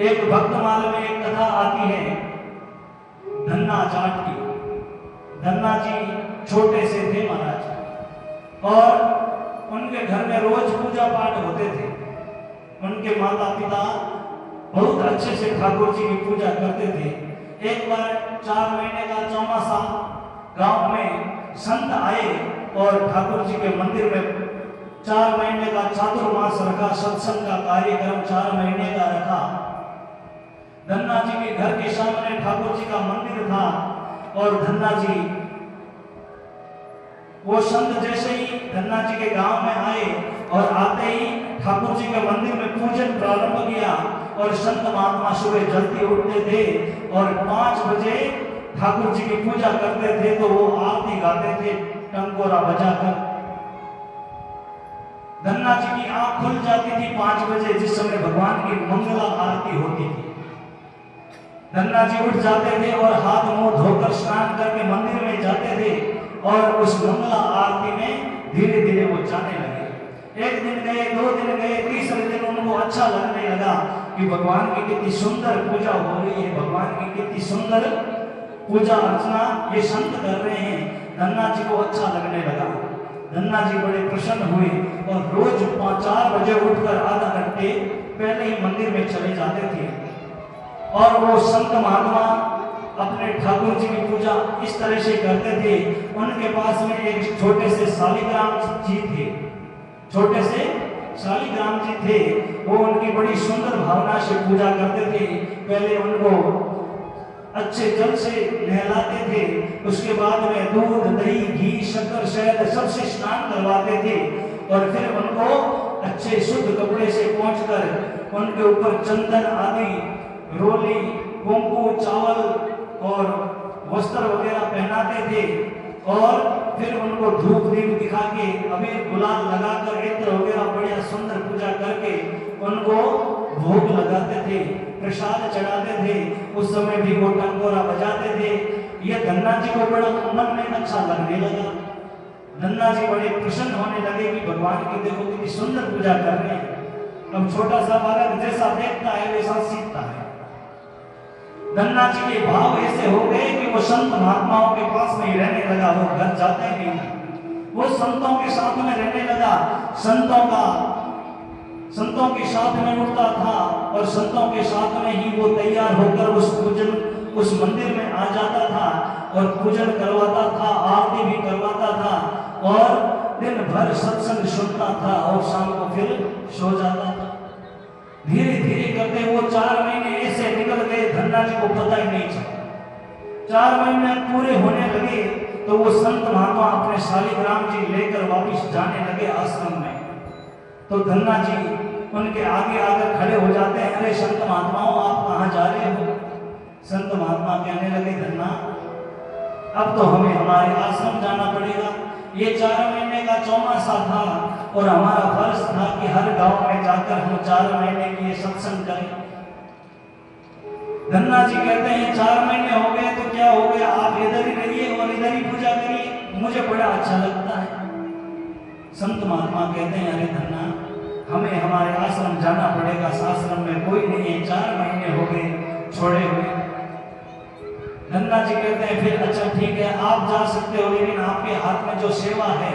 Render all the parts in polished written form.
एक भक्तमाल में एक कथा आती है धन्ना जाट की। धन्ना जी छोटे से थे महाराज, और उनके घर में रोज पूजा पाठ होते थे। उनके माता पिता बहुत अच्छे से ठाकुर जी की पूजा करते थे। एक बार 4 महीने का चौमासा गांव में संत आए और ठाकुर जी के मंदिर में 4 महीने का चातुर्मास रखा, सत्संग का कार्यक्रम 4 महीने का रखा। धन्ना जी के घर के सामने ठाकुर जी का मंदिर था, और धन्ना जी वो संत जैसे ही धन्ना जी के गांव में आए और आते ही ठाकुर जी के मंदिर में पूजन प्रारंभ किया। और संत महात्मा सुबह जल्दी उठते थे और 5 बजे ठाकुर जी की पूजा करते थे, तो वो आरती गाते थे टंकोरा बजाकर। धन्ना जी की आंख खुल जाती थी 5 बजे, जिस समय भगवान की मंगला आरती होती थी। धन्ना जी उठ जाते थे और हाथ मुंह धोकर स्नान करके मंदिर में जाते थे, और उस मंगला आरती में धीरे धीरे वो जाने लगे। 1 दिन गए, 2 दिन गए, तीसरे दिन उनको अच्छा लगने लगा कि भगवान की कितनी सुंदर पूजा हो रही है, भगवान की कितनी सुंदर पूजा अर्चना ये संत कर रहे हैं। धन्ना जी को अच्छा लगने लगा। धन्ना जी बड़े प्रसन्न हुए और रोज 4 बजे उठकर आधा घंटे पहले ही मंदिर में चले जाते थे। और वो संत महात्मा अपने ठाकुर जी की पूजा इस तरह से करते थे। उनके पास में एक छोटे से शालिग्राम जी थे, छोटे से शालिग्राम जी थे। वो उनकी बड़ी सुंदर भावना से पूजा करते थे। पहले उनको अच्छे जल से नहलाते थे, उसके बाद में दूध, दही, घी, शक्कर, शहद सबसे स्नान करवाते थे, और फिर उनको अच्छे शुद्ध कपड़े से पोंछकर उनके ऊपर चंदन आदि, रोली, कुंकू, चावल और वस्त्र वगैरह पहनाते थे। और फिर उनको धूप दीप दिखा के, अबीर गुलाल लगाकर, इत्र वगैरह बढ़िया सुंदर पूजा करके उनको भोग लगाते थे, प्रसाद चढ़ाते थे। उस समय भी वो टंकोरा बजाते थे। ये धन्ना जी को बड़ा मन में अच्छा लगने लगा। धन्ना जी बड़े प्रसन्न होने लगे कि भगवान की देखो कितनी सुंदर पूजा कर रहे हैं। अब छोटा सा बालक जैसा देखता है वैसा सीखता है। धन्ना जी के भाव ऐसे हो गए कि वो संत महात्माओं के पास में ही रहने लगा, वो घर जाता ही नहीं। वो संतों के साथ में रहने लगा, संतों के साथ में उठता था, और संतों के साथ में ही वो तैयार होकर उस मंदिर में आ जाता था और पूजन करवाता था, आरती भी करवाता था, और दिन भर सत्संग सुनता था और शाम को फिर सो जाता था। धीरे धीरे करते वो 4 महीने ऐसे निकल गए, धन्ना जी को पता ही नहीं चला। 4 महीने पूरे होने लगे तो वो संत महात्मा अपने शालिग्राम जी लेकर वापिस जाने लगे आश्रम में। तो धन्ना जी उनके आगे आकर खड़े हो जाते हैं, अरे संत महात्माओं आप कहाँ जा रहे हो? संत महात्मा कहने लगे, धन्ना अब तो हमें हमारे आश्रम जाना पड़ेगा। ये 4 महीने का चौमासा था और हमारा फर्ज था कि हर गांव में जाकर हम 4 महीने की ये सत्संग करें। धन्ना जी कहते हैं 4 महीने हो गए तो क्या हो गया, आप इधर ही रहिए और इधर ही पूजा करिए, मुझे बड़ा अच्छा लगता है। संत महात्मा कहते हैं, अरे धन्ना हमें हमारे आश्रम जाना पड़ेगा, आश्रम में कोई नहीं है, 4 महीने हो गए छोड़े हुए। धन्ना जी कहते हैं फिर अच्छा ठीक है आप जा सकते हो, लेकिन आपके हाथ में जो सेवा है,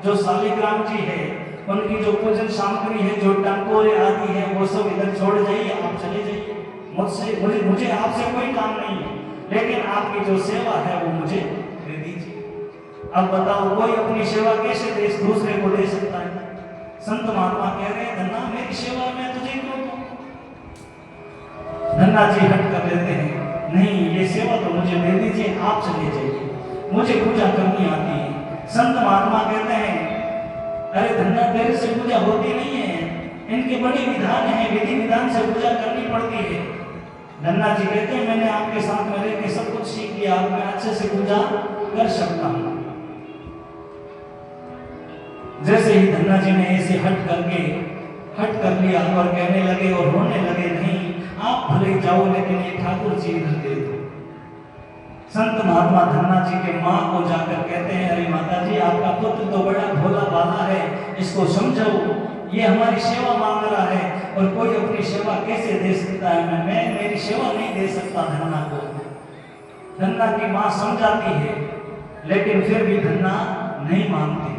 जो शालिग्राम जी है, उनकी जो पूजन सामग्री है, जो टंकोरे आदि है, वो सब इधर छोड़ जाइए, आप चले जाइए। मुझे आपसे कोई काम नहीं है, लेकिन आपकी जो सेवा है वो मुझे दे दीजिए। अब बताओ कोई अपनी सेवा कैसे दूसरे को दे सकता है? संत महात्मा कह रहे हैं, धन्ना मेरी सेवा में तुझे क्यों दूं? धन्ना जी हट कर लेते हैं, नहीं ये सेवा तो मुझे दे दीजिए, आप चले जाइए, मुझे पूजा करनी आती है। संत महात्मा कहते हैं, अरे धन्ना तेरे से पूजा होती नहीं है, इनके बड़े विधान है, विधि विधान से पूजा करनी पड़ती है। धन्ना जी कहते हैं मैंने आपके साथ में रह के सब कुछ सीख लिया, अब मैं अच्छे से पूजा कर सकता हूँ। जैसे ही धन्ना जी ने ऐसे हट कर लिया और कहने लगे और रोने लगे, नहीं आप भले जाओ लेकिन ये ठाकुर जी इधर दे दो। संत महात्मा धन्ना जी के माँ को जाकर कहते हैं, अरे माता जी आपका पुत्र तो बड़ा भोला भाला है, इसको समझाओ, ये हमारी सेवा मांग रहा है, और कोई अपनी सेवा कैसे दे सकता है। मैं मेरी सेवा नहीं दे सकता धन्ना को। धन्ना की माँ समझाती है, लेकिन फिर भी धन्ना नहीं मानते।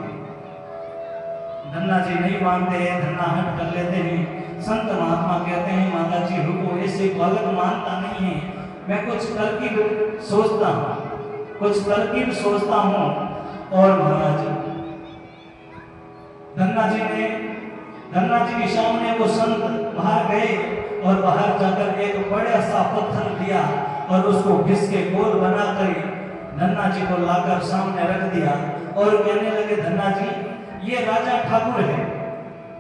धन्ना जी नहीं मानते हैं, धन्ना हट कर लेते हैं। संत महात्मा कहते हैं माता जी रुको, ऐसे बालक मानता नहीं है, मैं कुछ तरकीब सोचता हूँ, कुछ तरकीब सोचता हूँ। और महाराज धन्ना जी के सामने वो संत बाहर गए और बाहर जाकर एक बड़ा सा पत्थर लिया और उसको घिस के गोल बनाकर धन्ना जी को लाकर सामने रख दिया और कहने लगे धन्ना जी ये राजा ठाकुर है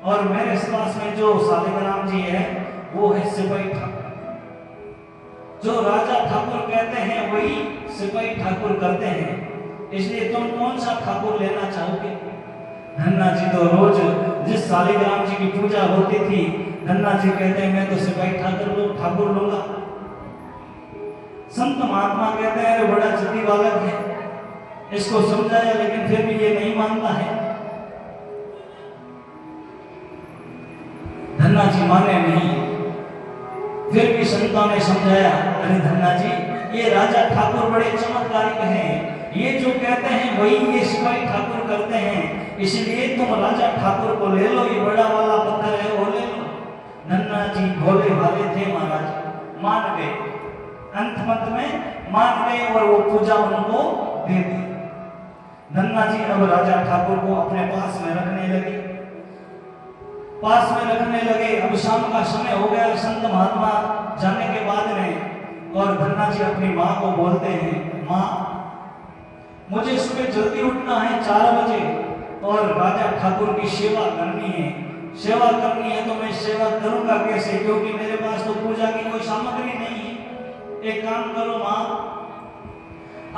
और मेरे पास में जो शालिग्राम जी है वो है सिपाही ठाकुर। जो राजा ठाकुर कहते हैं वही सिपाही ठाकुर करते हैं, इसलिए तुम कौन सा ठाकुर लेना चाहोगे। धन्ना जी तो रोज जिस शालिग्राम जी की पूजा होती थी, धन्ना जी कहते हैं मैं तो सिपाही ठाकुर लूंगा। संत महात्मा कहते हैं अरे बड़ा जिद्दी बालक है, इसको समझाया लेकिन फिर भी ये नहीं मानता है। धन्ना जी माने नहीं, फिर भी संतों ने समझाया अरे धन्ना जी ये राजा ठाकुर बड़े चमत्कारिक हैं, ये जो कहते हैं वही ये सिपाही ठाकुर करते हैं, इसलिए तुम राजा ठाकुर को ले लो, ये बड़ा वाला पत्थर है वो ले लो। धन्ना जी भोले भाले थे महाराज, मान गए, अंत में मान गए और वो पूजा उनको दे दी। धन्ना जी अब राजा ठाकुर को अपने पास में रखने लगे, अब शाम का समय हो गया संत महात्मा जाने के बाद में, और धन्ना जी अपनी माँ को बोलते हैं माँ मुझे सुबह जल्दी उठना है 4 बजे और राजा ठाकुर की सेवा करनी है तो मैं सेवा करूंगा कैसे, क्योंकि मेरे पास तो पूजा की कोई सामग्री नहीं है। एक काम करो माँ,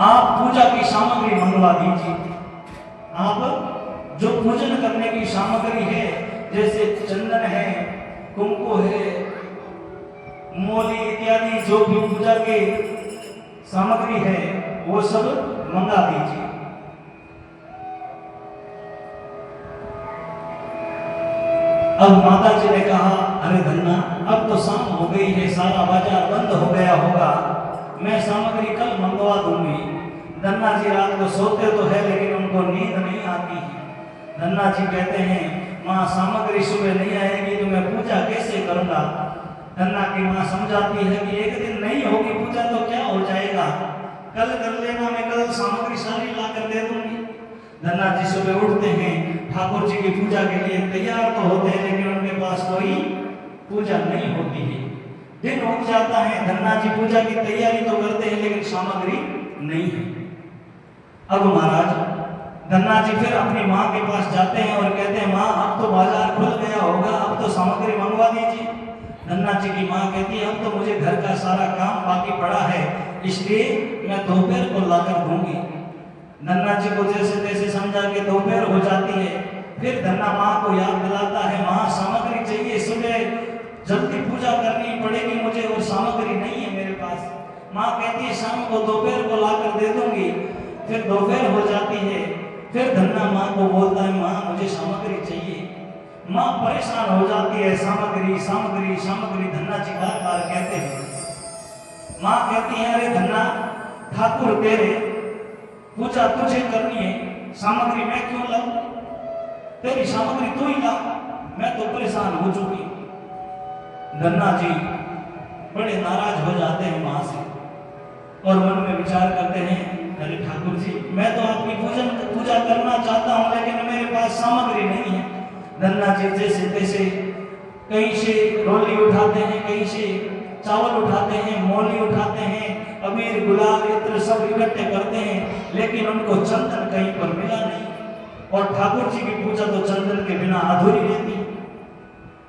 आप पूजा की सामग्री मंगवा दीजिए। आप जो पूजन करने की सामग्री है जैसे चंदन है, कुमकुम है, मोली इत्यादि जो भी पूजा के सामग्री है वो सब मंगा दीजिए। अब माता जी ने कहा अरे धन्ना अब तो शाम हो गई है, सारा बाजार बंद हो गया होगा, मैं सामग्री कल मंगवा दूंगी। धन्ना जी रात को सोते तो है लेकिन उनको नींद नहीं आती है। धन्ना जी कहते हैं माँ सामग्री सुबह नहीं आएगी तो मैं पूजा कैसे करूंगा। धन्ना की माँ समझाती है कि एक दिन नहीं होगी पूजा तो क्या हो जाएगा, कल कर लेना, मैं कल सामग्री सारी ला कर दे दूंगी। धन्ना जी सुबह उठते हैं, ठाकुर जी की पूजा के लिए तैयार तो होते हैं लेकिन उनके पास कोई पूजा नहीं होती है। दिन उठ जाता है, धन्ना जी पूजा की तैयारी तो करते हैं लेकिन सामग्री नहीं है। अब महाराज धन्ना जी फिर अपनी माँ के पास जाते हैं और कहते हैं माँ अब तो बाजार खुल गया होगा, अब तो सामग्री मंगवा दीजिए। धन्ना जी की माँ कहती है अब तो मुझे घर का सारा काम बाकी पड़ा है, इसलिए मैं दोपहर को लाकर दूंगी। धन्ना जी को जैसे तैसे समझा के दोपहर हो जाती है, फिर धन्ना माँ को याद दिलाता है माँ सामग्री चाहिए, सुबह जल्दी पूजा करनी पड़ेगी मुझे और सामग्री नहीं है मेरे पास। माँ कहती है शाम को दोपहर को लाकर दे दूंगी। फिर दोपहर हो जाती है, फिर धन्ना माँ को बोलता है माँ मुझे सामग्री चाहिए। माँ परेशान हो जाती है, सामग्री सामग्री सामग्री धन्ना जी बार बार कहते हैं। माँ कहती है अरे धन्ना ठाकुर तेरे पूजा तुझे करनी है, सामग्री मैं क्यों लाऊं, तेरी सामग्री तू ही ला, मैं तो परेशान हो चुकी। धन्ना जी बड़े नाराज हो जाते हैं माँ से और मन में विचार करते हैं अरे ठाकुर जी मैं तो आपकी पूजा करना चाहता हूँ लेकिन मेरे पास सामग्री नहीं है। धन्ना जी जैसे तैसे कहीं से रोली उठाते हैं, कहीं से चावल उठाते हैं, मोली उठाते हैं, अबीर गुलाल इत्र सब इकट्ठे करते हैं, लेकिन उनको चंदन कहीं पर मिला नहीं और ठाकुर जी की पूजा तो चंदन के बिना अधूरी रहती।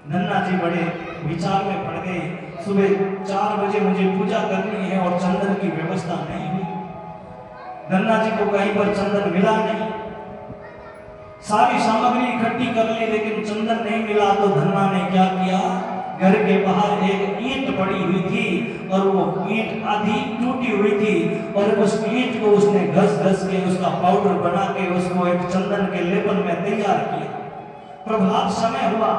धन्ना जी बड़े विचार में पड़ गए, सुबह 4 बजे मुझे पूजा करनी है और चंदन की व्यवस्था नहीं हुई। धन्ना जी को कहीं पर चंदन मिला नहीं, सारी सामग्री इकट्ठी कर ली लेकिन चंदन नहीं मिला। तो धन्ना ने क्या किया, घर के बाहर एक ईंट पड़ी हुई थी और वो ईंट आधी टूटी हुई थी और उस ईंट को उसने घस घस के उसका पाउडर बना के उसको एक चंदन के लेपन में तैयार किया। प्रभात समय हुआ,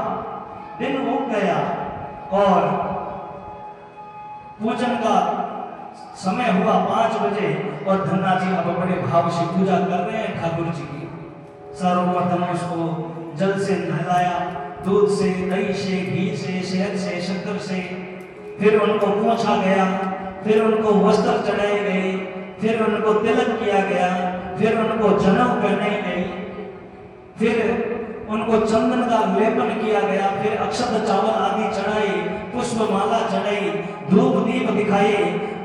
दिन उग गया और पूजन का समय हुआ 5 बजे और धन्ना जी अब बड़े भाव से पूजा कर रहे हैं ठाकुर जी की। सर्वप्रथम उसको जल से नहलाया, दूध से, दही से, घी से, शहद से, शक्कर से, फिर उनको पोंछा गया, फिर उनको वस्त्र चढ़ाए गए, फिर उनको तिलक किया गया, फिर उनको जनेऊ पहनाई गई, फिर उनको चंदन का लेपन किया गया, फिर अक्षत चावल आदि चढ़ाई, पुष्पमाला चढ़ाई, धूप दीप दिखाए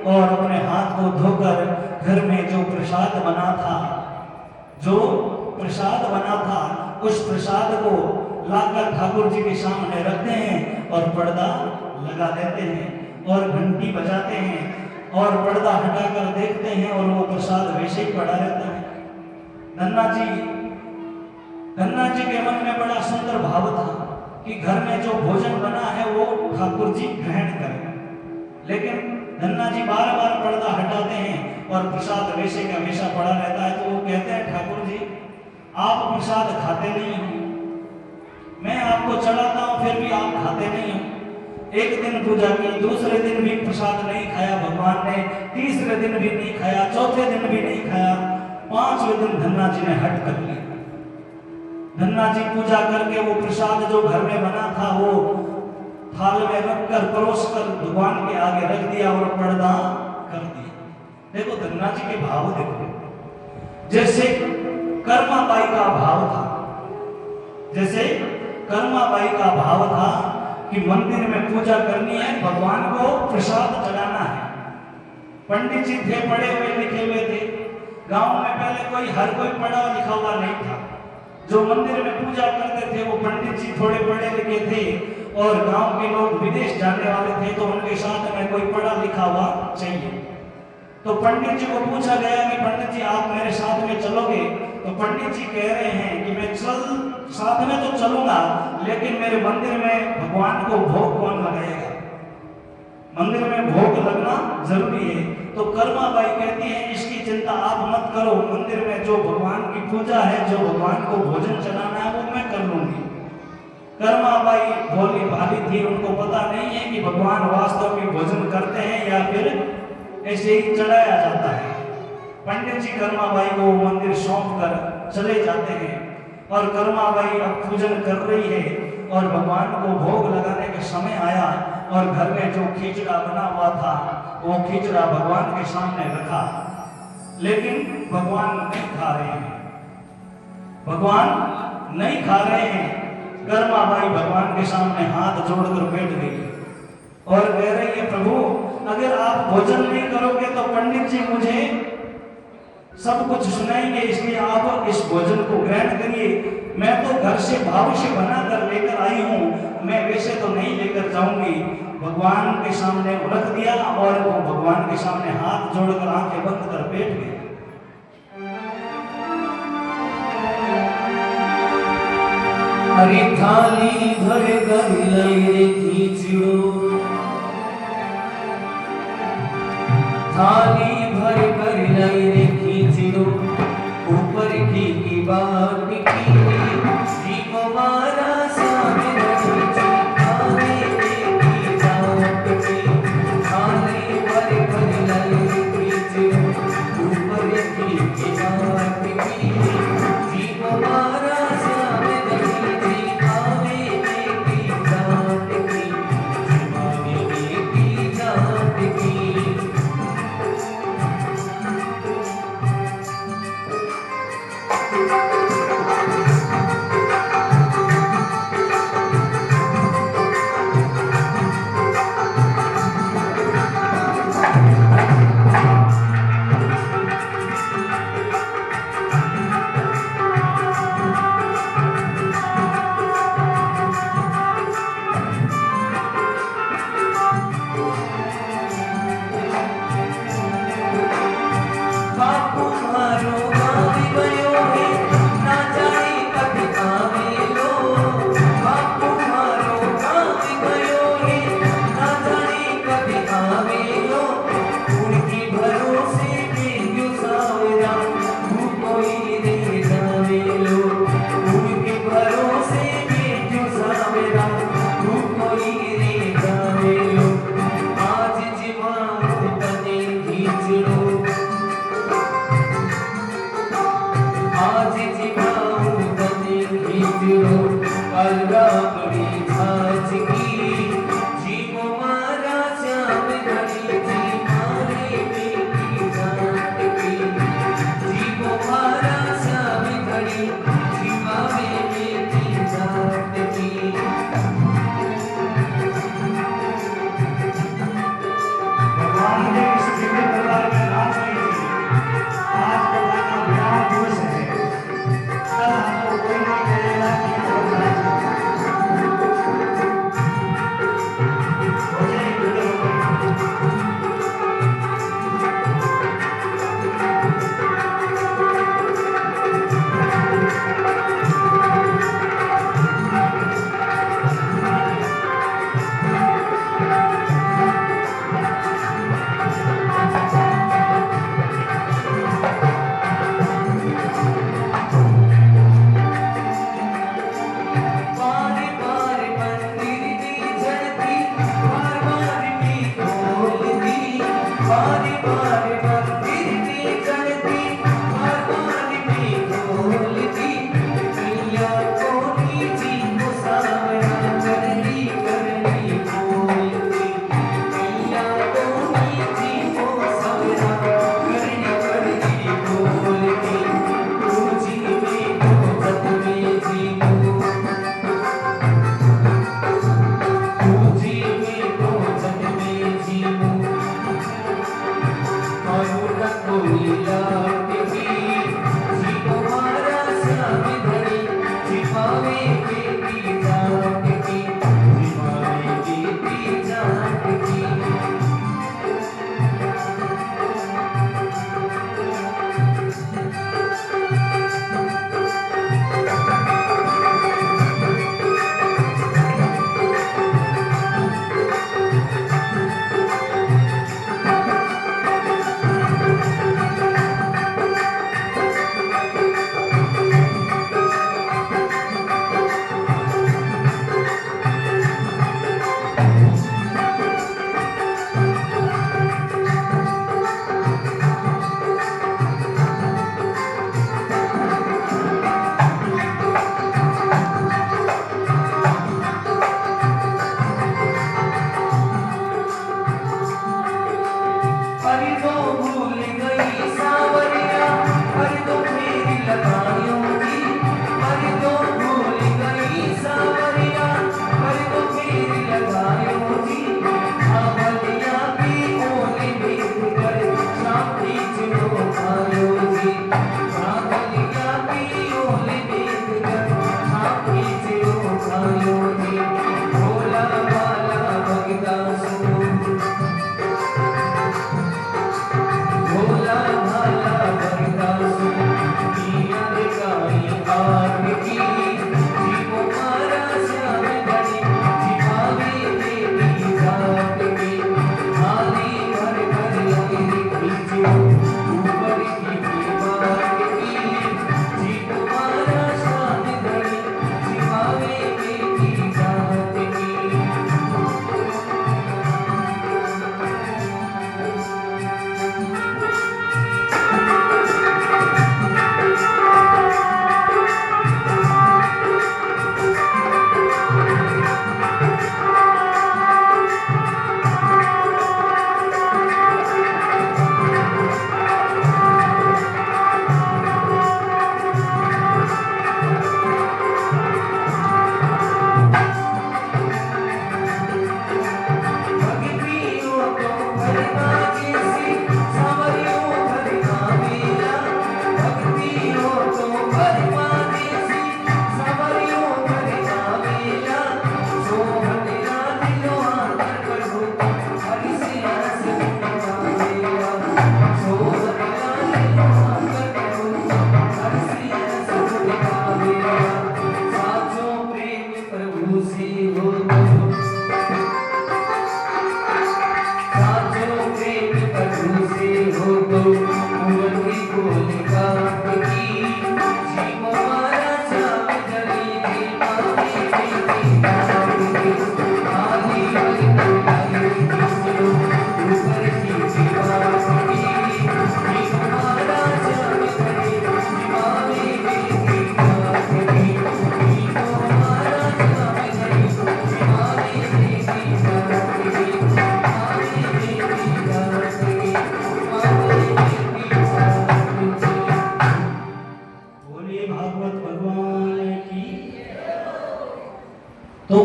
और अपने हाथ को धोकर घर में जो प्रसाद बना था, जो प्रसाद बना था, उस प्रसाद को लाकर ठाकुर जी के सामने रखते हैं और पर्दा लगा देते हैं और घंटी बजाते हैं और पर्दा हटाकर देखते हैं और वो प्रसाद वैसे ही पड़ा रहता है। धन्ना जी के मन में बड़ा सुंदर भाव था कि घर में जो भोजन बना है वो ठाकुर जी ग्रहण करें, लेकिन धन्ना जी बार बार पर्दा हटाते हैं और प्रसाद वैसे का वैसा पड़ा रहता है। तो वो कहते हैं ठाकुर जी आप प्रसाद खाते नहीं हो, मैं आपको चढ़ाता हूँ फिर भी आप खाते नहीं हो। एक दिन पूजा की, दूसरे दिन भी प्रसाद नहीं खाया भगवान ने, तीसरे दिन भी नहीं खाया, चौथे दिन भी नहीं खाया, 5वें दिन धन्ना जी ने हट कर लिया। धन्ना जी पूजा करके वो प्रसाद जो घर में बना था वो थाल में रखकर परोस कर भगवान के आगे रख दिया और पर्दा कर दिया। देखो धन्ना जी के भाव देखो, जैसे कर्माबाई का भाव था, जैसे कर्माबाई का भाव था कि मंदिर में पूजा करनी है, भगवान को प्रसाद चढ़ाना है। पंडित जी थे, पढ़े हुए लिखे हुए थे, गांव में पहले हर कोई पढ़ा लिखा हुआ नहीं था। जो मंदिर में पूजा करते थे वो पंडित जी थोड़े पढ़े लिखे थे और गांव के लोग विदेश जाने वाले थे, तो उनके साथ में कोई पढ़ा लिखा हुआ चाहिए। तो पंडित जी को पूछा गया कि पंडित जी आप मेरे साथ में चलोगे? तो पंडित जी कह रहे हैं कि मैं साथ में तो चलूंगा, लेकिन मेरे मंदिर में भगवान को भोग कौन लगाएगा? मंदिर में भोग लगना जरूरी है। तो कर्माबाई कहती है इसकी चिंता आप मत करो, मंदिर में जो भगवान की पूजा है, जो भगवान को भोजन चढ़ाना है वो मैं कर लूंगी। कर्माबाई भोली भाली थी, उनको पता नहीं है कि भगवान वास्तव में भोजन करते हैं या फिर ऐसे ही चढ़ाया जाता है। पंडित जी कर्माबाई को मंदिर सौंप कर चले जाते हैं और कर्माबाई अब पूजन कर रही है और भगवान को भोग लगाने का समय आया और घर में जो खिचड़ा बना हुआ था वो खिचड़ा भगवान के सामने रखा, लेकिन भगवान नहीं खा रहे हैं, भगवान नहीं खा रहे हैं। कर्माबाई भगवान के सामने हाथ जोड़कर बैठ गई और कह रही है प्रभु अगर आप भोजन नहीं करोगे तो पंडित जी मुझे सब कुछ सुनाएंगे, इसलिए आप इस भोजन को ग्रहण करिए। मैं तो घर से भाव से बना कर लेकर आई हूँ, मैं वैसे तो नहीं लेकर जाऊंगी। भगवान के सामने रख दिया और वो भगवान के सामने हाथ जोड़कर आंखें बंद कर बैठ गए। हरी थाली भर कर लई खींचो, थाली भर कर लई खींचो, ऊपर की बात की जी को मारा सामने खींची, थाली की जात की, थाली भर कर लई खींचो, ऊपर की बात की जी को मारा सामने खींची, थाली की जात की, थाली की जात की।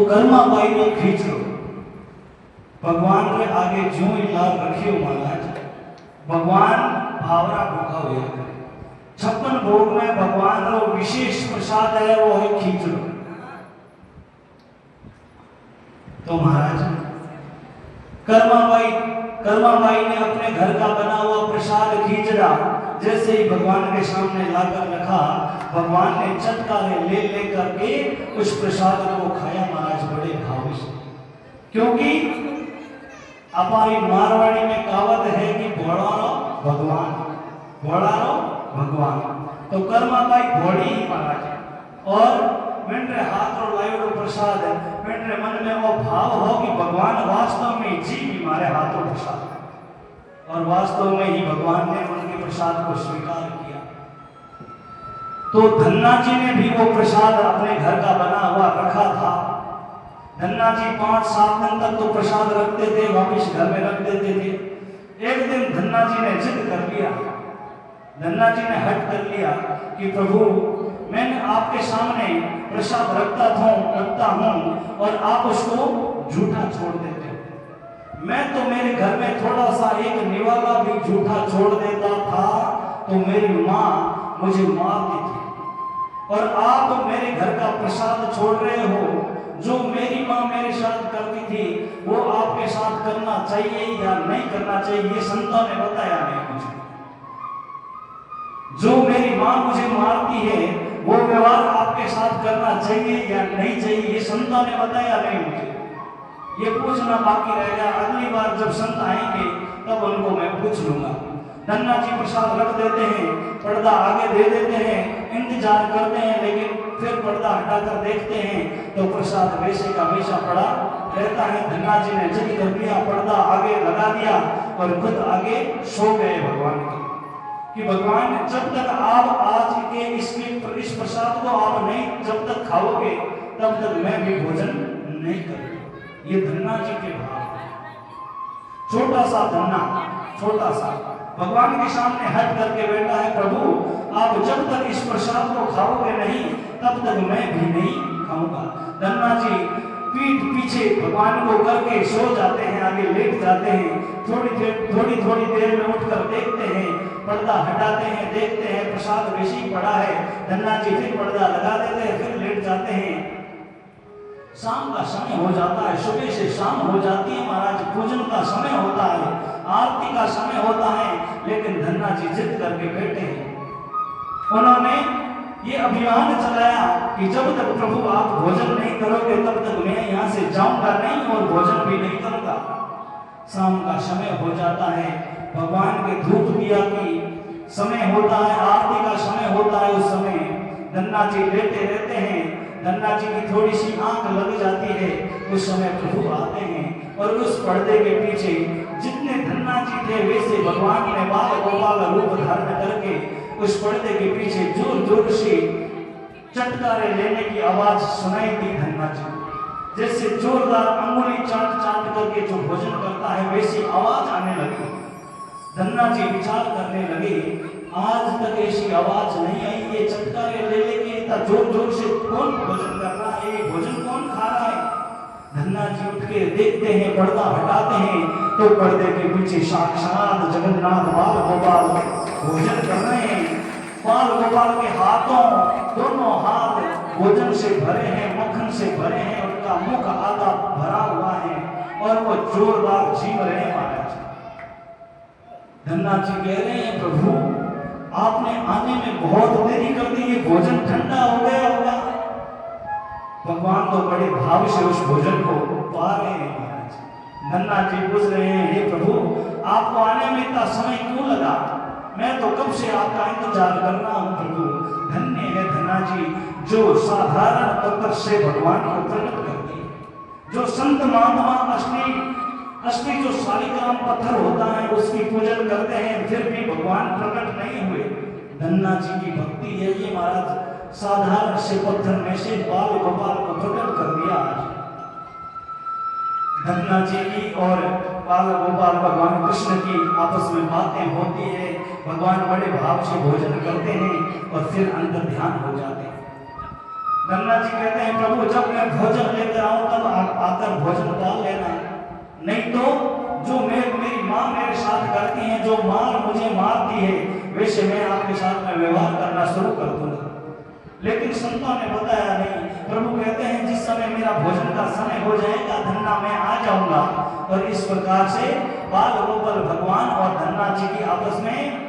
कर्माबाई ने खींचो भगवान के आगे जो ही लाल रखियो महाराज भगवान भावरा भूखा हुआ करे 56 भोग में भगवान रो विशेष प्रसाद है वो है खींचड़ो। तो महाराज कर्माबाई ने अपने घर का बना हुआ प्रसाद खींचड़ा जैसे ही भगवान के सामने लाकर रखा भगवान ने चटकारे ले लेकर के उस प्रसाद को खाया महाराज बड़े भाव से। क्योंकि हमारी मारवाड़ी में कहावत है कि भोड़ा रो भगवान भोड़ा रो भगवान। तो कर्माबाई भोड़ी ही महाराज और मेरे हाथ रो लायो प्रसाद मेरे मन में वो भाव हो कि भगवान वास्तव में जी भी हमारे हाथों प्रसाद और वास्तव में ही भगवान ने उनके प्रसाद को स्वीकार किया। तो धन्ना जी ने भी वो प्रसाद अपने घर का बना हुआ रखा था। धन्ना जी 5-7 दिन तक तो प्रसाद रखते थे वापिस घर में रख देते थे। एक दिन धन्ना जी ने जिद कर लिया धन्ना जी ने हट कर लिया कि प्रभु मैंने आपके सामने प्रसाद रखता हूँ और आप उसको झूठा छोड़ देते हो। मैं तो मेरे घर में थोड़ा सा एक निवाला भी झूठा छोड़ देता था तो मेरी माँ मुझे मारती थी और आप मेरे घर का प्रसाद छोड़ रहे हो। जो मेरी माँ मेरे साथ करती थी वो आपके साथ करना चाहिए या नहीं करना चाहिए ये संतों ने बताया नहीं मुझे। जो मेरी माँ मुझे मारती है वो व्यवहार आपके साथ करना चाहिए या नहीं चाहिए ये संतों ने बताया नहीं मुझे। ये पूछना बाकी रहेगा अगली बार जब संत आएंगे तब उनको मैं पूछ लूंगा। धन्ना जी प्रसाद रख देते हैं पर्दा आगे दे देते हैं इंतजार करते हैं लेकिन फिर पर्दा हटाकर देखते हैं तो प्रसाद वैसे का वैसा पड़ा रहता है। धन्ना जी ने जिद कर दिया पर्दा आगे लगा दिया और खुद आगे सो गए भगवान के कि भगवान जब तक आप आज के इस प्रसाद को आप नहीं जब तक खाओगे तब तक मैं भी भोजन नहीं करूंगा। ये धन्ना जी के भाव छोटा सा धन्ना छोटा सा भगवान के सामने हट करके बैठा है प्रभु आप जब तक इस प्रसाद को खाओगे नहीं तब तक मैं भी नहीं खाऊंगा। धन्ना जी पीठ पीछे भगवान को करके सो जाते हैं आगे लेट जाते हैं। थोड़ी देर में उठकर देखते हैं पर्दा हटाते हैं देखते हैं प्रसाद वैसे ही पड़ा है। धन्ना जी फिर पर्दा लगा देते हैं फिर लेट जाते हैं। शाम का समय हो जाता है सुबह से शाम हो जाती है महाराज पूजन का समय होता है आरती का समय होता है लेकिन धन्ना जी जिद करके बैठे हैं। उन्होंने ये अभियान चलाया कि जब तक प्रभु आप भोजन नहीं करोगे तब तक मैं यहाँ से जाऊंगा नहीं और भोजन भी नहीं करूंगा। शाम का समय हो जाता है भगवान के धूप दिया की समय होता है आरती का समय होता है। उस समय धन्ना जी लेटे रहते हैं धन्ना जी की थोड़ी सी आंख लग जाती है उस समय प्रभु आते हैं और उस पर्दे के पीछे जितने धन्ना जी थे वैसे भगवान ने बाल गोपाल रूप धारण करके उस पर्दे के पीछे जोर जोर से चटकारे लेने की आवाज सुनाई दी। धन्ना जी जैसे जोरदार अंगुली चाट चाट करके जो भोजन करता है वैसी आवाज आने लगी। धन्ना जी विचार करने लगे आज तक ऐसी आवाज नहीं आई ये चटकारे ले लेके इतना जोर जोर से कौन भोजन कर रहा है ये भोजन कौन खा रहा है। धन्ना जी उठ के देखते हैं पर्दा हटाते हैं तो पर्दे के पीछे साक्षात जगन्नाथ बाल गोपाल भोजन कर रहे हैं। बाल गोपाल के हाथों दोनों हाथ भोजन से भरे हैं मक्खन से भरे हैं उनका मुख आधा भरा हुआ है और वो जोरदार जीव रहे हैं महाराज। धन्ना जी कह रहे हैं प्रभु आपने आने में बहुत देरी कर दी ये भोजन ठंडा हो गया होगा। भगवान तो बड़े भाव से उस भोजन को पा रहे हैं महाराज। धन्ना जी पूछ रहे हैं हे प्रभु आपको आने में इतना समय क्यों लगा मैं तो कब से आपका इंतजार कर रहा हूं प्रभु। धन्य है धन्ना जी जो साधारण पत्थर से भगवान को प्रकट करती है। जो संत महात्मा असली जो शालिग्राम पत्थर होता है उसकी पूजन करते हैं फिर भी भगवान प्रकट नहीं हुए। धन्ना जी की भक्ति है ये महाराज साधारण से पत्थर में से बाल गोपाल को प्रकट कर दिया। धन्ना जी की और बाल गोपाल भगवान कृष्ण की आपस में बातें होती है। भगवान बड़े भाव से भोजन करते हैं और फिर अंतर ध्यान हो जाते हैं। धन्ना जी कहते हैं प्रभु जब मैं भोजन लेकर आऊं तब आकर भोजन डाल लेना, नहीं तो जो मेरी माँ मेरे साथ करती है, जो मार मुझे मारती है, वैसे मैं आपके साथ में व्यवहार करना शुरू कर दूंगा। लेकिन संतों ने बताया नहीं। प्रभु कहते हैं जिस समय मेरा भोजन का समय हो जाएगा धन्ना मैं आ जाऊंगा। और इस प्रकार से बाल गोपाल भगवान और धन्ना जी की आपस में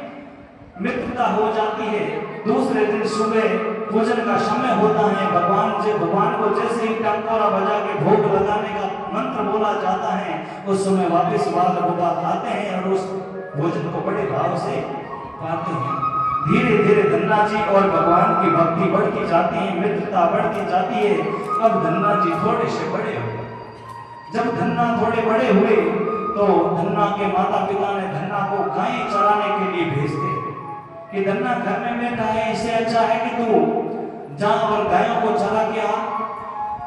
मित्रता हो जाती है। दूसरे दिन सुबह पूजन का समय होता है। भगवान को जैसे ही टंकोरा बजा के भोग लगाने का मंत्र बोला जाता है, उस समय वापस बाल गोपाल आते हैं और उस भोजन को बड़े भाव से पाते हैं। धीरे धीरे धन्ना जी और भगवान की भक्ति बढ़ती जाती है, मित्रता बढ़ती जाती है। अब धन्ना जी थोड़े से बड़े हुए। जब धन्ना थोड़े बड़े हुए तो धन्ना के माता पिता ने धन्ना को गाय चराने के लिए भेजते कि धन्ना घर में बैठा है, इससे अच्छा है कि तू जा और गायों को चरा के आ।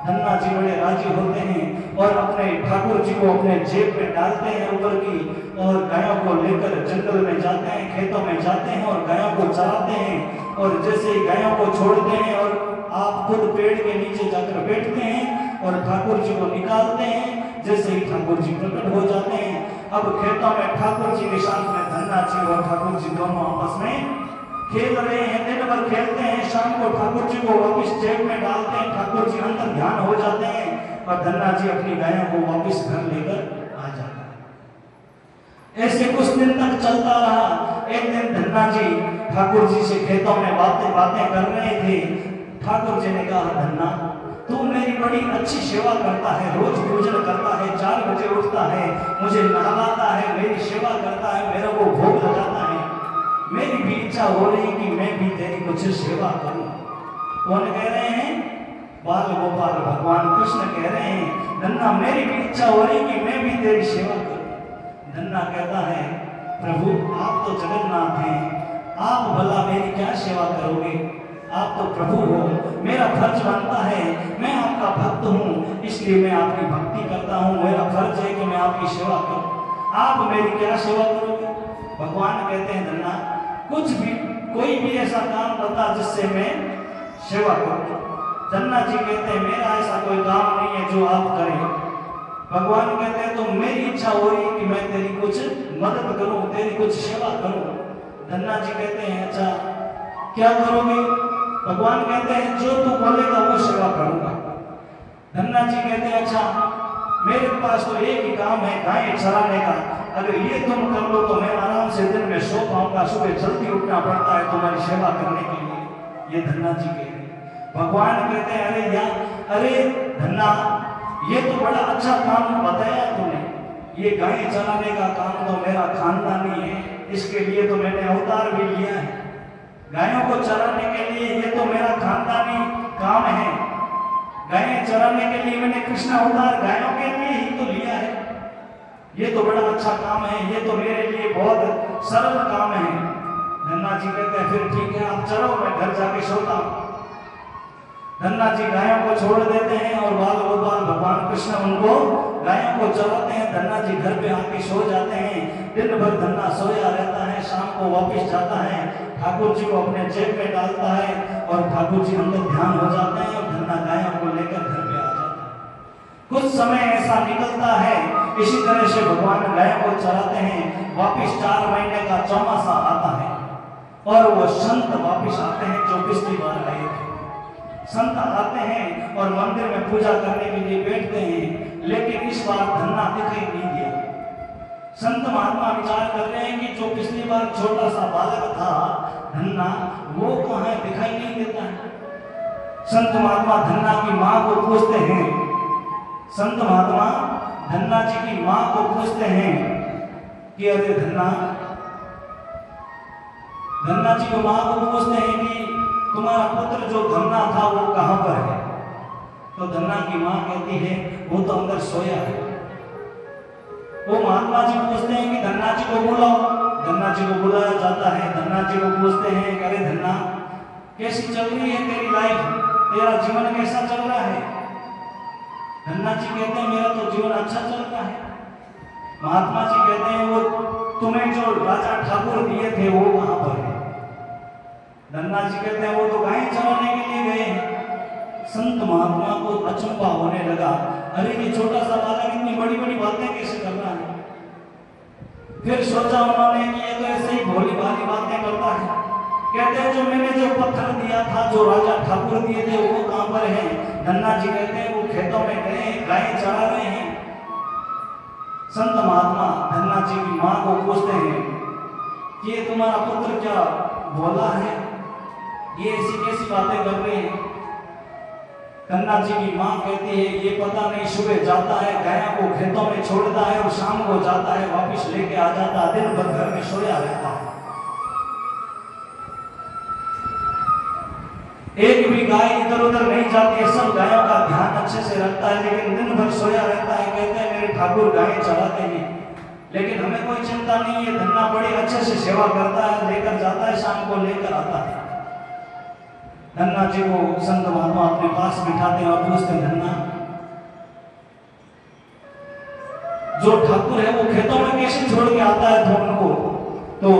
धन्ना जी बड़े राजी होते हैं और अपने ठाकुर जी को अपने जेब में डालते हैं ऊपर की, और गायों को लेकर जंगल में जाते हैं, खेतों में जाते हैं और गायों को चराते हैं। और जैसे ही गायों को छोड़ते हैं और आप खुद पेड़ के नीचे जाकर बैठते हैं और ठाकुर जी को निकालते हैं, जैसे ही ठाकुर जी प्रकट हो जाते हैं। अब खेतों में ठाकुर जी के साथ में धन्ना जी और ठाकुर जी दोनों आपस में खेल रहे हैं। दिन भर खेलते हैं, शाम को ठाकुर जी को वापस जेब में डालते हैं, ठाकुर जी अंतर ध्यान हो जाते हैं और धन्ना जी अपनी गायों को वापस घर लेकर आ जाते हैं। ऐसे कुछ दिन तक चलता रहा। एक दिन धन्ना जी ठाकुर जी से खेतों में बातें कर रहे थे। ठाकुर जी ने कहा, धन्ना तू मेरी बड़ी अच्छी सेवा करता है, रोज पूजन करता है, 4 बजे उठता है, मुझे नहलाता है, मेरी सेवा करता है, मेरे को भोग लगाता है। मेरी भी इच्छा हो रही कि मैं भी तेरी कुछ सेवा करूं। कौन कह रहे हैं? बाल गोपाल भगवान कृष्ण कह रहे हैं, धन्ना मेरी भी इच्छा हो रही कि मैं भी तेरी सेवा करूं। धन्ना कहता है, प्रभु आप तो जगन्नाथ हैं, आप भला मेरी क्या सेवा करोगे? आप तो प्रभु हो, मेरा फर्ज बनता है, मैं आपका भक्त हूँ, इसलिए मैं आपकी भक्ति करता हूँ, मेरा फर्ज है कि मैं आपकी सेवा करूँ। आप मेरी क्या सेवा करोगे? भगवान कहते हैं, धन्ना कुछ भी, कोई भी ऐसा काम बता जिससे मैं सेवा करूं। धन्ना जी कहते हैं, मेरा ऐसा कोई काम नहीं है जो आप करें। भगवान कहते हैं, तो मेरी इच्छा हो रही है कि मैं तेरी कुछ मदद करूं, तेरी कुछ सेवा करूं। धन्ना जी कहते हैं, अच्छा क्या करोगे? भगवान कहते हैं, जो तू बोलेगा वो सेवा करूंगा। धन्ना जी कहते हैं, अच्छा मेरे पास तो एक ही काम है, गाय चराने का, अगर ये तुम कर लो तो मैं आराम से दिन में सो पाऊंगा, सुबह जल्दी उठना पड़ता है तुम्हारी सेवा करने के लिए। ये धन्ना जी के भगवान कहते हैं, अरे धन्ना ये तो बड़ा अच्छा काम बताया तूने, ये गाय चराने का काम तो मेरा खानदानी है, इसके लिए तो मैंने अवतार भी लिया है। गायों को चराने के लिए ये तो मेरा खानदानी काम है, गायें चराने के लिए मैंने कृष्ण अवतार गायों के लिए ही तो लिया है। ये तो बड़ा अच्छा काम है, ये तो मेरे लिए बहुत सरल काम है। धन्ना जी कहते हैं, फिर ठीक है आप चलो, मैं घर जाके सोता हूँ। धन्ना जी गायों को छोड़ देते हैं और बाल गोपाल भगवान कृष्ण उनको गायों को चराते हैं। धन्ना जी घर पे आके सो जाते हैं। दिन भर धन्ना सोया रहता है, शाम को वापस जाता है, ठाकुर जी को अपने जेब में डालता है और ठाकुर जी अंदर ध्यान हो जाते हैं और धन्ना गायों को लेकर घर पे आ जाता है। कुछ समय ऐसा निकलता है, इसी तरह से भगवान गायों को चराते हैं। वापिस 4 महीने का चौमासा आता है और वो संत वापिस आते हैं जो पिछली बार आए थे। संत आते हैं और मंदिर में पूजा करने के लिए बैठते हैं, लेकिन इस बार धन्ना दिखाई नहीं दिया। संत महात्मा विचार कर रहे हैं कि जो पिछली बार छोटा सा बालक था धन्ना, वो कहाँ है, दिखाई नहीं देता है। संत महात्मा धन्ना की माँ को पूछते हैं, संत महात्मा धन्ना जी की माँ को पूछते हैं कि अरे धन्ना जी को माँ को पूछते हैं कि तुम्हारा पुत्र जो धन्ना था वो कहाँ पर है? तो धन्ना की माँ कहती है, वो तो अंदर सोया है। वो महात्मा जी पूछते हैं कि धन्ना जी को बुलाओ। धन्ना जी को बुलाया जाता है। धन्ना जी को पूछते हैं, अरे धन्ना कैसी चल रही है तेरी लाइफ, तेरा जीवन कैसा चल रहा है? धन्ना जी कहते हैं, मेरा तो जीवन अच्छा चल रहा है। महात्मा जी कहते हैं, वो तुम्हें जो राजा ठाकुर दिए थे वो कहाँ पर है? धन्ना जी कहते हैं, वो तो गाय चराने के लिए गए हैं। संत महात्मा को अचंभा होने लगा, अरे ये छोटा सा बालक इतनी बड़ी बड़ी बातें कैसे कर रहा है। फिर सोचा उन्होंने कि ये तो ऐसे ही भोली भाली बातें करता है। कहते हैं जो मैंने जो पत्थर दिया था, जो राजा ठाकुर दिए थे, वो कहां पर है। धन्ना जी कहते हैं वो खेतों में गए, गायें चरा रहे हैं। संत महात्मा धन्ना जी की माँ को पूछते हैं कि ये तुम्हारा पुत्र क्या बोला है, ये ऐसी कैसी बातें कर रहे हैं। धन्ना जी की माँ कहती है ये पता नहीं, सुबह जाता है गायों को खेतों में छोड़ता है और शाम को जाता है वापस लेके आ जाता है, दिन भर घर में सोया रहता है। एक भी गाय इधर उधर नहीं जाती है, सब गायों का ध्यान अच्छे से रखता है, लेकिन दिन भर सोया रहता है। कहते हैं मेरे ठाकुर गायें चराते हैं, लेकिन हमें कोई चिंता नहीं है। धन्ना बड़ी अच्छे से सेवा करता है, लेकर जाता है, शाम को लेकर आता है। धन्ना जी को संत महात्मा अपने पास बिठाते हैं और पूछते हैं धन्ना जो ठाकुर है वो खेतों में कैसे छोड़ के आता है धोन को। तो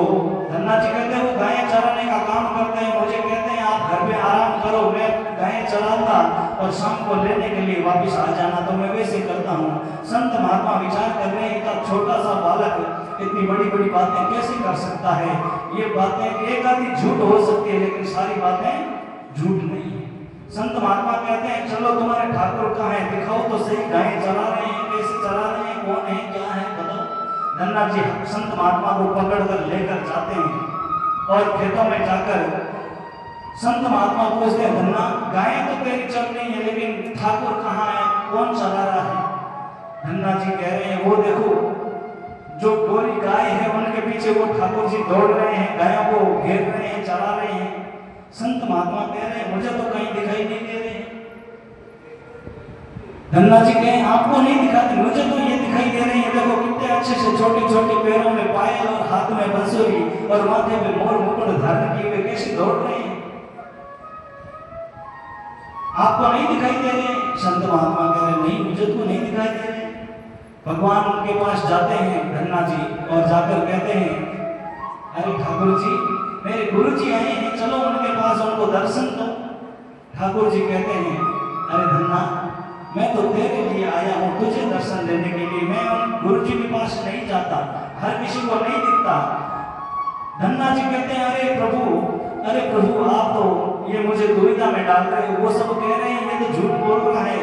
धन्ना जी कहते हैं वो गायें चराने का काम करते हैं, मुझे कहते हैं आप घर पे आराम करो, मैं गायें चराता और शाम को लेने के लिए वापस आ जाना, तो मैं वैसे करता हूँ। संत महात्मा विचार कर रहे हैं इतना छोटा सा बालक इतनी बड़ी बड़ी बातें कैसे कर सकता है। ये बातें एक आधी झूठ हो सकती है, लेकिन सारी बातें झूठ नहीं है। संत महात्मा कहते हैं चलो तुम्हारे ठाकुर कहाँ है, दिखाओ तो सही, गायें चरा रहे हैं, कैसे चरा रहे हैं, कौन है, क्या है, बताओ। धन्ना जी संत महात्मा को पकड़कर लेकर जाते हैं और खेतों में जाकर संत महात्मा पूछते हैं धन्ना गायें तो तेरी चल रही है, लेकिन ठाकुर कहाँ है, कौन चला रहा है। धन्ना जी कह रहे हैं वो देखो जो गोरी गाय है उनके पीछे वो ठाकुर जी दौड़ रहे हैं, गायों को घेर रहे हैं, चला रहे हैं। संत महात्मा कह रहे हैं मुझे तो कहीं दिखाई नहीं दे रहे। धन्ना जी कहें आपको नहीं दिखाते, मुझे तो ये दिखाई दे रही है, देखो कितने अच्छे से छोटी छोटी पैरों में पायल और हाथ में बंसुरी और माथे में मोर मुकुट धारण किए हुए कैसे दौड़ रहे हैं, आपको नहीं दिखाई दे रहे। संत महात्मा कह रहे नहीं मुझे तो नहीं दिखाई दे रहे। भगवान के पास जाते हैं धन्ना जी और जाकर कहते हैं अरे ठाकुर जी मेरे गुरु जी आए हैं, चलो उनके पास उनको दर्शन दो। ठाकुर जी कहते हैं अरे धन्ना मैं तो तेरे लिए आया हूँ, तुझे दर्शन देने के लिए, मैं उन गुरु जी के पास नहीं जाता, हर किसी को नहीं दिखता। धन्ना जी कहते हैं अरे प्रभु आप तो ये मुझे दुविधा में डाल रहे हो, वो सब कह रहे हैं ये तो झूठ बोल रहा है,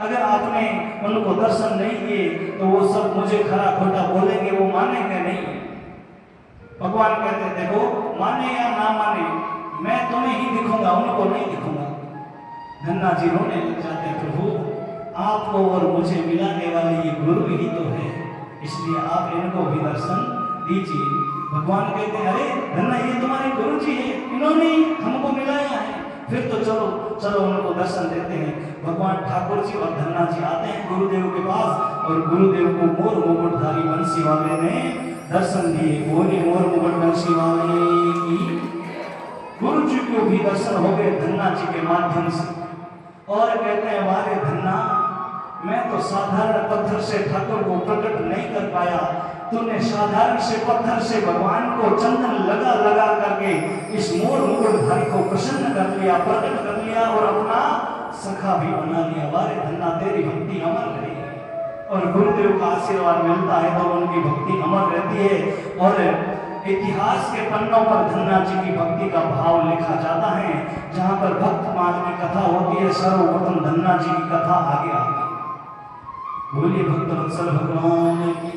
अगर आपने उनको दर्शन नहीं दिए तो वो सब मुझे खरा खोटा बोलेंगे, वो मानेंगे नहीं। भगवान कहते हैं देखो माने या ना माने मैं तुम्हें ही दिखूंगा, उनको नहीं दिखूंगा। धन्ना जी रोने लग जाते हैं प्रभु आपको और मुझे मिलाने वाले ये गुरु ही तो है, इसलिए आप इनको भी दर्शन दीजिए। भगवान कहते हैं अरे धन्ना ये तुम्हारे गुरु जी है, इन्होंने हमको मिलाया है, फिर तो चलो उनको दर्शन देते हैं। भगवान ठाकुर जी और धन्ना जी आते हैं गुरुदेव के पास और गुरुदेव को मोर मुकुटधारी बंसी वाले ने दर्शन दिए। बोले मोर मुकुट बंसी वाले की। गुरु जी को भी दर्शन हो गए धन्ना जी के माध्यम से और कहते हैं वारे धन्ना मैं तो साधारण पत्थर से ठाकुर को प्रकट नहीं कर पाया, तूने साधारण से पत्थर से भगवान को चंदन लगा लगा करके इस मोर मुकुटधारी को प्रसन्न कर लिया, प्रकट कर लिया और अपना सखा भी बना लिया। वारे धन्ना तेरी भक्ति अमर रही और गुरुदेव का आशीर्वाद मिलता है तो उनकी भक्ति अमर रहती है और इतिहास के पन्नों पर धन्ना जी की भक्ति का भाव लिखा जाता है। जहां पर भक्त माल की कथा होती है सर्वप्रथम धन्ना जी की कथा आगे आती है। बोलिए भक्त वत्सल भगवान की।